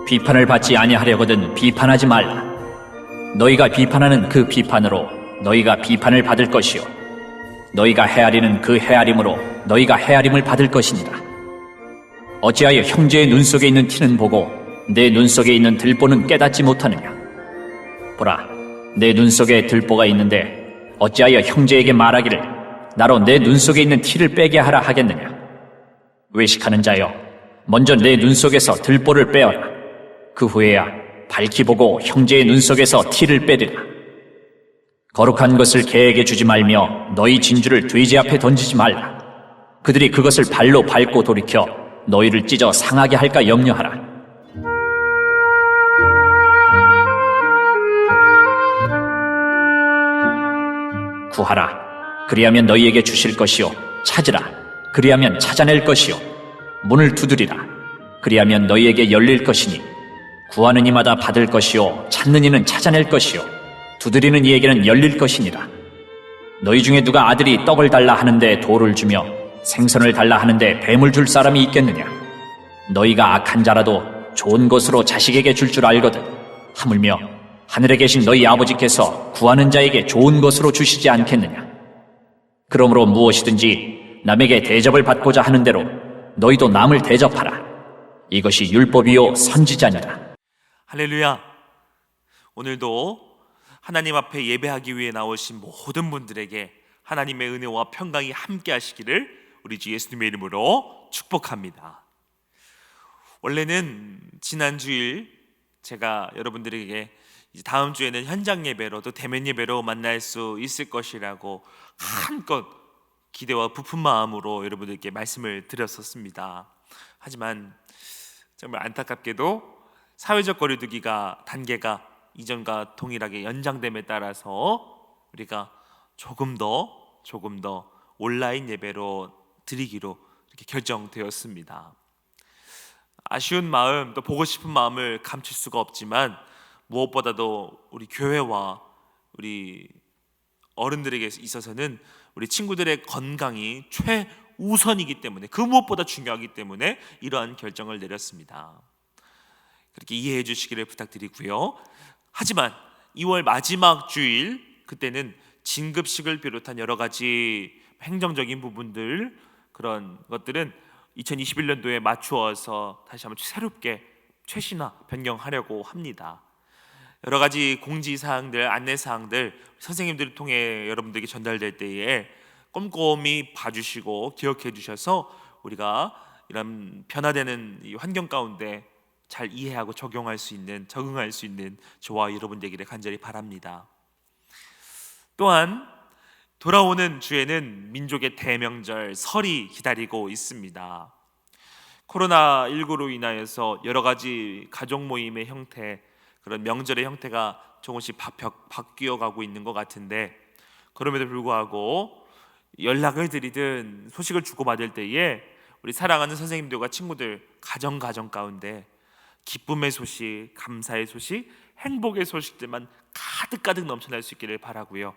비판을 받지 아니하려거든 비판하지 말라. 너희가 비판하는 그 비판으로 너희가 비판을 받을 것이요 너희가 헤아리는 그 헤아림으로 너희가 헤아림을 받을 것이니라. 어찌하여 형제의 눈 속에 있는 티는 보고 내 눈 속에 있는 들보는 깨닫지 못하느냐? 보라, 내 눈 속에 들보가 있는데 어찌하여 형제에게 말하기를 나로 내 눈 속에 있는 티를 빼게 하라 하겠느냐? 외식하는 자여, 먼저 내 눈 속에서 들보를 빼어라. 그 후에야 밝히 보고 형제의 눈 속에서 티를 빼리라. 거룩한 것을 개에게 주지 말며 너희 진주를 돼지 앞에 던지지 말라. 그들이 그것을 발로 밟고 돌이켜 너희를 찢어 상하게 할까 염려하라. 구하라, 그리하면 너희에게 주실 것이요 찾으라, 그리하면 찾아낼 것이요 문을 두드리라, 그리하면 너희에게 열릴 것이니 구하는 이마다 받을 것이요 찾는 이는 찾아낼 것이요 두드리는 이에게는 열릴 것이니라. 너희 중에 누가 아들이 떡을 달라 하는데 돌을 주며 생선을 달라 하는데 뱀을 줄 사람이 있겠느냐? 너희가 악한 자라도 좋은 것으로 자식에게 줄 줄 알거든. 하물며 하늘에 계신 너희 아버지께서 구하는 자에게 좋은 것으로 주시지 않겠느냐? 그러므로 무엇이든지 남에게 대접을 받고자 하는 대로 너희도 남을 대접하라. 이것이 율법이요 선지자니라. 할렐루야. 오늘도 하나님 앞에 예배하기 위해 나오신 모든 분들에게 하나님의 은혜와 평강이 함께 하시기를 우리 주 예수님의 이름으로 축복합니다. 원래는 지난 주일 제가 여러분들에게 다음 주에는 현장 예배로 또 대면 예배로 만날 수 있을 것이라고 한껏 기대와 부푼 마음으로 여러분들께 말씀을 드렸었습니다. 하지만 정말 안타깝게도 사회적 거리두기가 단계가 이전과 동일하게 연장됨에 따라서 우리가 조금 더 온라인 예배로 드리기로 이렇게 결정되었습니다. 아쉬운 마음, 또 보고 싶은 마음을 감출 수가 없지만 무엇보다도 우리 교회와 우리 어른들에게 있어서는 우리 친구들의 건강이 최우선이기 때문에, 그 무엇보다 중요하기 때문에 이러한 결정을 내렸습니다. 그렇게 이해해 주시기를 부탁드리고요. 하지만 2월 마지막 주일, 그때는 진급식을 비롯한 여러 가지 행정적인 부분들, 그런 것들은 2021년도에 맞추어서 다시 한번 새롭게 최신화, 변경하려고 합니다. 여러 가지 공지사항들, 안내사항들 선생님들을 통해 여러분들에게 전달될 때에 꼼꼼히 봐주시고 기억해 주셔서 우리가 이런 변화되는 이 환경 가운데 잘 이해하고 적용할 수 있는, 적응할 수 있는 저와 여러분 되기를 간절히 바랍니다. 또한 돌아오는 주에는 민족의 대명절 설이 기다리고 있습니다. 코로나19로 인하여서 여러 가지 가족 모임의 형태, 그런 명절의 형태가 조금씩 바뀌어가고 있는 것 같은데, 그럼에도 불구하고 연락을 드리든 소식을 주고받을 때에 우리 사랑하는 선생님들과 친구들 가정 가운데 기쁨의 소식, 감사의 소식, 행복의 소식들만 가득 넘쳐날 수 있기를 바라고요.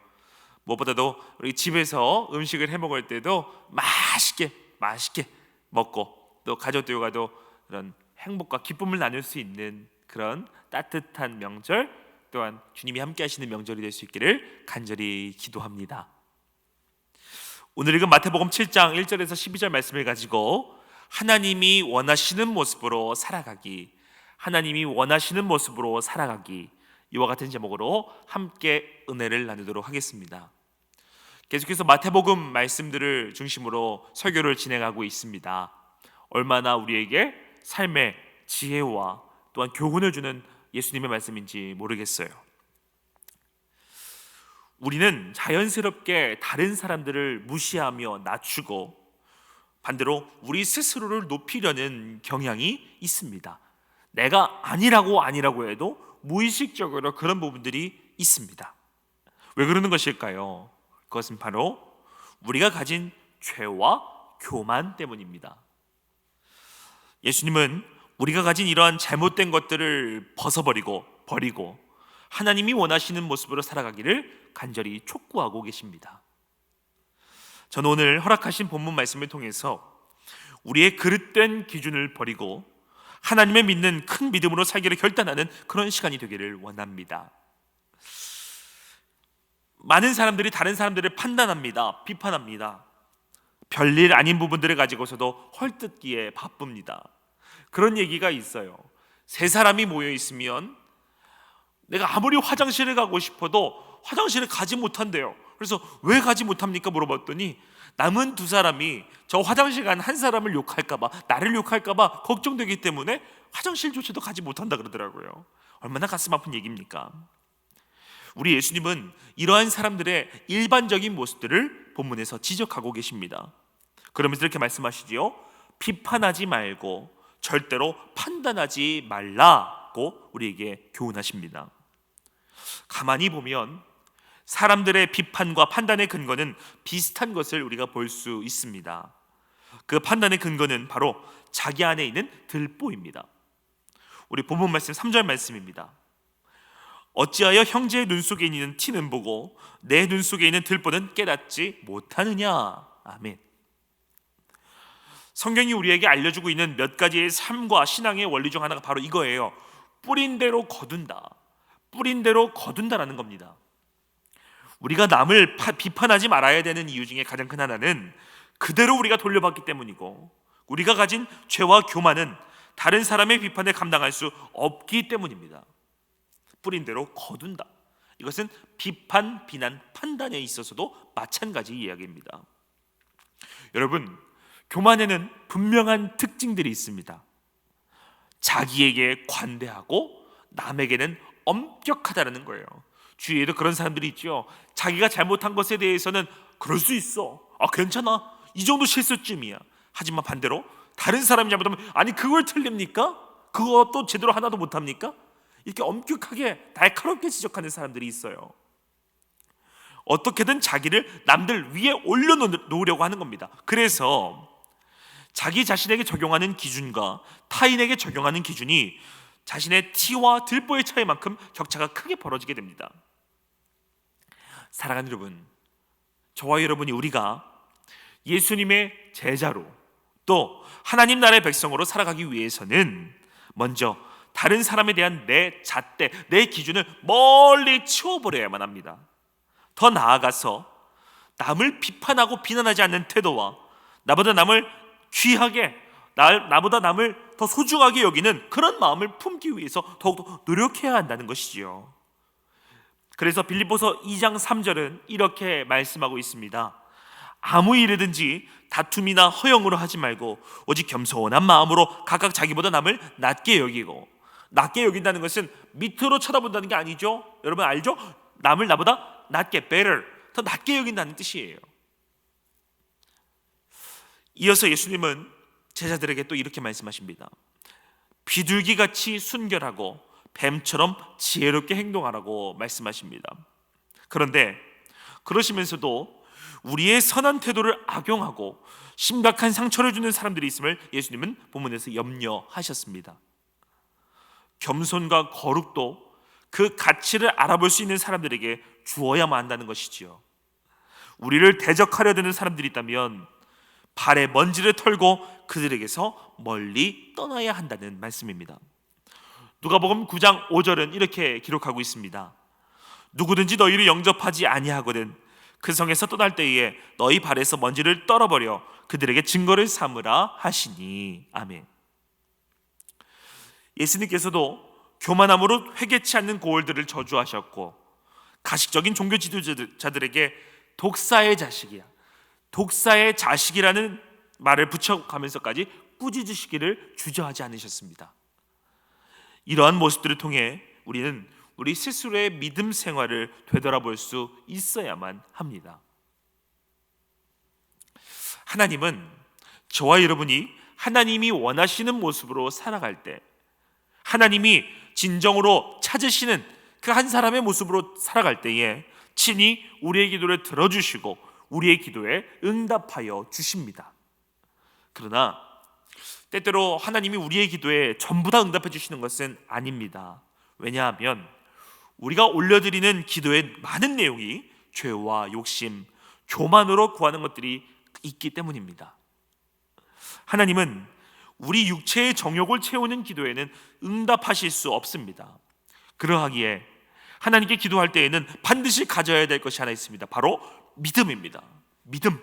무엇보다도 우리 집에서 음식을 해 먹을 때도 맛있게 먹고, 또 가족들과도 그런 행복과 기쁨을 나눌 수 있는 그런 따뜻한 명절, 또한 주님이 함께 하시는 명절이 될 수 있기를 간절히 기도합니다. 오늘 읽은 마태복음 7장 1절에서 12절 말씀을 가지고 하나님이 원하시는 모습으로 살아가기, 이와 같은 제목으로 함께 은혜를 나누도록 하겠습니다. 계속해서 마태복음 말씀들을 중심으로 설교를 진행하고 있습니다. 얼마나 우리에게 삶의 지혜와 또한 교훈을 주는 예수님의 말씀인지 모르겠어요. 우리는 자연스럽게 다른 사람들을 무시하며 낮추고 반대로 우리 스스로를 높이려는 경향이 있습니다. 내가 아니라고 해도 무의식적으로 그런 부분들이 있습니다. 왜 그러는 것일까요? 그것은 바로 우리가 가진 죄와 교만 때문입니다. 예수님은 우리가 가진 이러한 잘못된 것들을 버리고 하나님이 원하시는 모습으로 살아가기를 간절히 촉구하고 계십니다. 저는 오늘 허락하신 본문 말씀을 통해서 우리의 그릇된 기준을 버리고 하나님을 믿는 큰 믿음으로 살기를 결단하는 그런 시간이 되기를 원합니다. 많은 사람들이 다른 사람들을 판단합니다. 비판합니다. 별일 아닌 부분들을 가지고서도 헐뜯기에 바쁩니다. 그런 얘기가 있어요. 세 사람이 모여 있으면 내가 아무리 화장실을 가고 싶어도 화장실을 가지 못한대요. 그래서 왜 가지 못합니까? 물어봤더니 남은 두 사람이 저 화장실 간 한 사람을 욕할까봐, 나를 욕할까봐 걱정되기 때문에 화장실조차도 가지 못한다 그러더라고요. 얼마나 가슴 아픈 얘기입니까? 우리 예수님은 이러한 사람들의 일반적인 모습들을 본문에서 지적하고 계십니다. 그러면서 이렇게 말씀하시지요. 비판하지 말고 절대로 판단하지 말라고 우리에게 교훈하십니다. 가만히 보면 사람들의 비판과 판단의 근거는 비슷한 것을 우리가 볼 수 있습니다. 그 판단의 근거는 바로 자기 안에 있는 들보입니다. 우리 본문 말씀 3절 말씀입니다. 어찌하여 형제의 눈 속에 있는 티는 보고 내 눈 속에 있는 들보는 깨닫지 못하느냐. 아멘. 성경이 우리에게 알려주고 있는 몇 가지의 삶과 신앙의 원리 중 하나가 바로 이거예요. 뿌린 대로 거둔다. 뿌린 대로 거둔다라는 겁니다. 우리가 남을 비판하지 말아야 되는 이유 중에 가장 큰 하나는 그대로 우리가 돌려받기 때문이고, 우리가 가진 죄와 교만은 다른 사람의 비판에 감당할 수 없기 때문입니다. 뿌린 대로 거둔다. 이것은 비판, 비난, 판단에 있어서도 마찬가지 이야기입니다. 여러분, 교만에는 분명한 특징들이 있습니다. 자기에게 관대하고 남에게는 엄격하다는 거예요. 주위에도 그런 사람들이 있죠. 자기가 잘못한 것에 대해서는 그럴 수 있어, 괜찮아, 이 정도 실수쯤이야. 하지만 반대로 다른 사람이 잘못하면 아니 그걸 틀립니까? 그것도 제대로 하나도 못합니까? 이렇게 엄격하게 날카롭게 지적하는 사람들이 있어요. 어떻게든 자기를 남들 위에 올려놓으려고 하는 겁니다. 그래서 자기 자신에게 적용하는 기준과 타인에게 적용하는 기준이 자신의 티와 들보의 차이만큼 격차가 크게 벌어지게 됩니다. 사랑하는 여러분, 저와 여러분이 우리가 예수님의 제자로 또 하나님 나라의 백성으로 살아가기 위해서는 먼저 다른 사람에 대한 내 잣대, 내 기준을 멀리 치워버려야만 합니다. 더 나아가서 남을 비판하고 비난하지 않는 태도와 나보다 남을 귀하게, 나보다 남을 더 소중하게 여기는 그런 마음을 품기 위해서 더욱더 노력해야 한다는 것이지요. 그래서 빌립보서 2장 3절은 이렇게 말씀하고 있습니다. 아무 일이든지 다툼이나 허영으로 하지 말고 오직 겸손한 마음으로 각각 자기보다 남을 낮게 여기고, 낮게 여긴다는 것은 밑으로 쳐다본다는 게 아니죠. 여러분 알죠? 남을 나보다 낮게, better, 더 낮게 여긴다는 뜻이에요. 이어서 예수님은 제자들에게 또 이렇게 말씀하십니다. 비둘기같이 순결하고 뱀처럼 지혜롭게 행동하라고 말씀하십니다. 그런데 그러시면서도 우리의 선한 태도를 악용하고 심각한 상처를 주는 사람들이 있음을 예수님은 본문에서 염려하셨습니다. 겸손과 거룩도 그 가치를 알아볼 수 있는 사람들에게 주어야만 한다는 것이지요. 우리를 대적하려 드는 사람들이 있다면 발에 먼지를 털고 그들에게서 멀리 떠나야 한다는 말씀입니다. 누가복음 9장 5절은 이렇게 기록하고 있습니다. 누구든지 너희를 영접하지 아니하거든 그 성에서 떠날 때에 너희 발에서 먼지를 떨어버려 그들에게 증거를 삼으라 하시니. 아멘. 예수님께서도 교만함으로 회개치 않는 고을들을 저주하셨고, 가식적인 종교 지도자들에게 독사의 자식이야, 독사의 자식이라는 말을 붙여가면서까지 꾸짖으시기를 주저하지 않으셨습니다. 이러한 모습들을 통해 우리는 우리 스스로의 믿음 생활을 되돌아볼 수 있어야만 합니다. 하나님은 저와 여러분이 하나님이 원하시는 모습으로 살아갈 때, 하나님이 진정으로 찾으시는 그 한 사람의 모습으로 살아갈 때에 친히 우리의 기도를 들어주시고 우리의 기도에 응답하여 주십니다. 그러나 때때로 하나님이 우리의 기도에 전부 다 응답해 주시는 것은 아닙니다. 왜냐하면 우리가 올려드리는 기도의 많은 내용이 죄와 욕심, 교만으로 구하는 것들이 있기 때문입니다. 하나님은 우리 육체의 정욕을 채우는 기도에는 응답하실 수 없습니다. 그러하기에 하나님께 기도할 때에는 반드시 가져야 될 것이 하나 있습니다. 바로 믿음입니다. 믿음.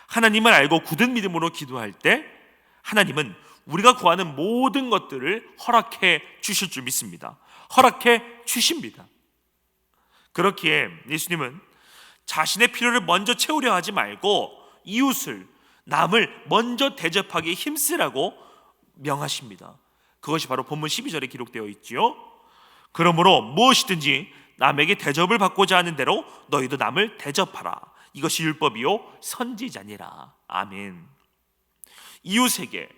하나님을 알고 굳은 믿음으로 기도할 때 하나님은 우리가 구하는 모든 것들을 허락해 주실 줄 믿습니다. 허락해 주십니다. 그렇기에 예수님은 자신의 필요를 먼저 채우려 하지 말고 이웃을, 남을 먼저 대접하기에 힘쓰라고 명하십니다. 그것이 바로 본문 12절에 기록되어 있지요. 그러므로 무엇이든지 남에게 대접을 받고자 하는 대로 너희도 남을 대접하라. 이것이 율법이요 선지자니라. 아멘. 이웃에게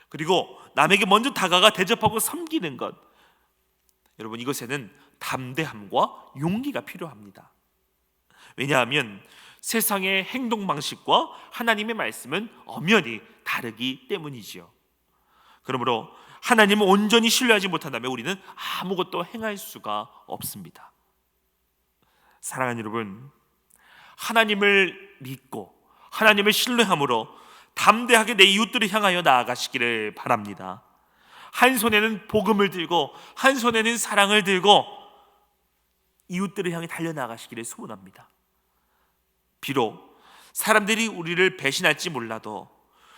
그리고 남에게 먼저 다가가 대접하고 섬기는 것, 여러분 이것에는 담대함과 용기가 필요합니다. 왜냐하면 세상의 행동 방식과 하나님의 말씀은 엄연히 다르기 때문이지요. 그러므로 하나님을 온전히 신뢰하지 못한다면 우리는 아무것도 행할 수가 없습니다. 사랑하는 여러분, 하나님을 믿고 하나님을 신뢰함으로 담대하게 내 이웃들을 향하여 나아가시기를 바랍니다. 한 손에는 복음을 들고 한 손에는 사랑을 들고 이웃들을 향해 달려나가시기를 소원합니다. 비록 사람들이 우리를 배신할지 몰라도,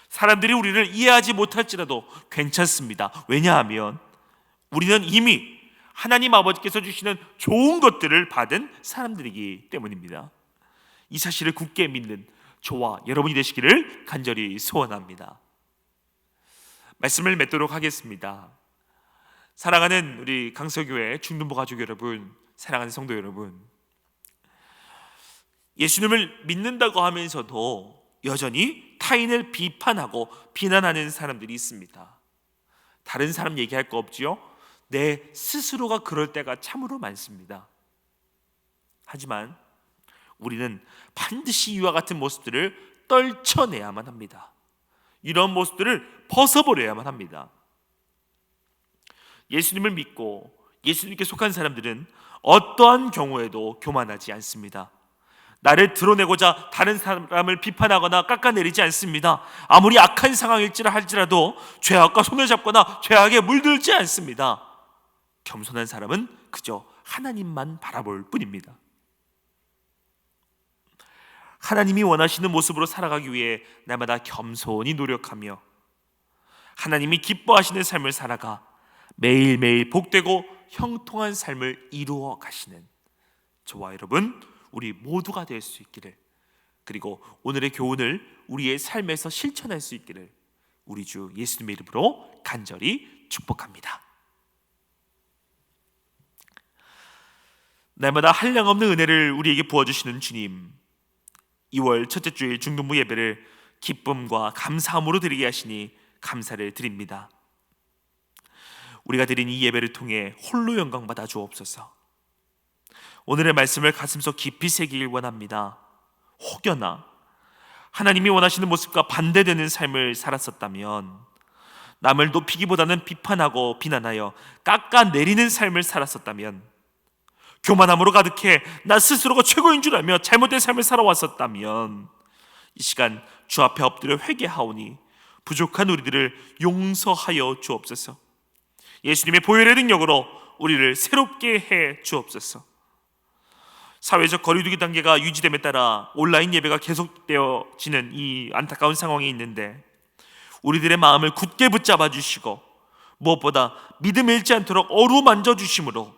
사람들이 우리를 이해하지 못할지라도 괜찮습니다. 왜냐하면 우리는 이미 하나님 아버지께서 주시는 좋은 것들을 받은 사람들이기 때문입니다. 이 사실을 굳게 믿는 저와 여러분이 되시기를 간절히 소원합니다. 말씀을 맺도록 하겠습니다. 사랑하는 우리 강서교회 중등부 가족 여러분, 사랑하는 성도 여러분, 예수님을 믿는다고 하면서도 여전히 타인을 비판하고 비난하는 사람들이 있습니다. 다른 사람 얘기할 거 없지요? 내 스스로가 그럴 때가 참으로 많습니다. 하지만 우리는 반드시 이와 같은 모습들을 떨쳐내야만 합니다. 이런 모습들을 벗어버려야만 합니다. 예수님을 믿고 예수님께 속한 사람들은 어떠한 경우에도 교만하지 않습니다. 나를 드러내고자 다른 사람을 비판하거나 깎아내리지 않습니다. 아무리 악한 상황일지라 할지라도 죄악과 손을 잡거나 죄악에 물들지 않습니다. 겸손한 사람은 그저 하나님만 바라볼 뿐입니다. 하나님이 원하시는 모습으로 살아가기 위해 날마다 겸손히 노력하며 하나님이 기뻐하시는 삶을 살아가 매일매일 복되고 형통한 삶을 이루어 가시는 저와 여러분, 우리 모두가 될 수 있기를, 그리고 오늘의 교훈을 우리의 삶에서 실천할 수 있기를 우리 주 예수님의 이름으로 간절히 축복합니다. 날마다 한량없는 은혜를 우리에게 부어주시는 주님, 2월 첫째 주일 중등부 예배를 기쁨과 감사함으로 드리게 하시니 감사를 드립니다. 우리가 드린 이 예배를 통해 홀로 영광 받아 주옵소서. 오늘의 말씀을 가슴속 깊이 새기길 원합니다. 혹여나 하나님이 원하시는 모습과 반대되는 삶을 살았었다면, 남을 높이기보다는 비판하고 비난하여 깎아내리는 삶을 살았었다면, 교만함으로 가득해 나 스스로가 최고인 줄 알며 잘못된 삶을 살아왔었다면, 이 시간 주 앞에 엎드려 회개하오니 부족한 우리들을 용서하여 주옵소서. 예수님의 보혈의 능력으로 우리를 새롭게 해 주옵소서. 사회적 거리두기 단계가 유지됨에 따라 온라인 예배가 계속되어지는 이 안타까운 상황이 있는데, 우리들의 마음을 굳게 붙잡아 주시고 무엇보다 믿음 잃지 않도록 어루만져 주심으로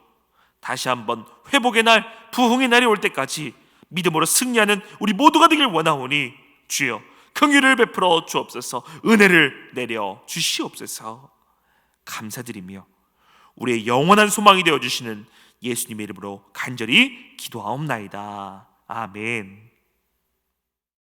다시 한번 회복의 날, 부흥의 날이 올 때까지 믿음으로 승리하는 우리 모두가 되길 원하오니 주여 긍휼을 베풀어 주옵소서. 은혜를 내려 주시옵소서. 감사드리며 우리의 영원한 소망이 되어주시는 예수님의 이름으로 간절히 기도하옵나이다. 아멘.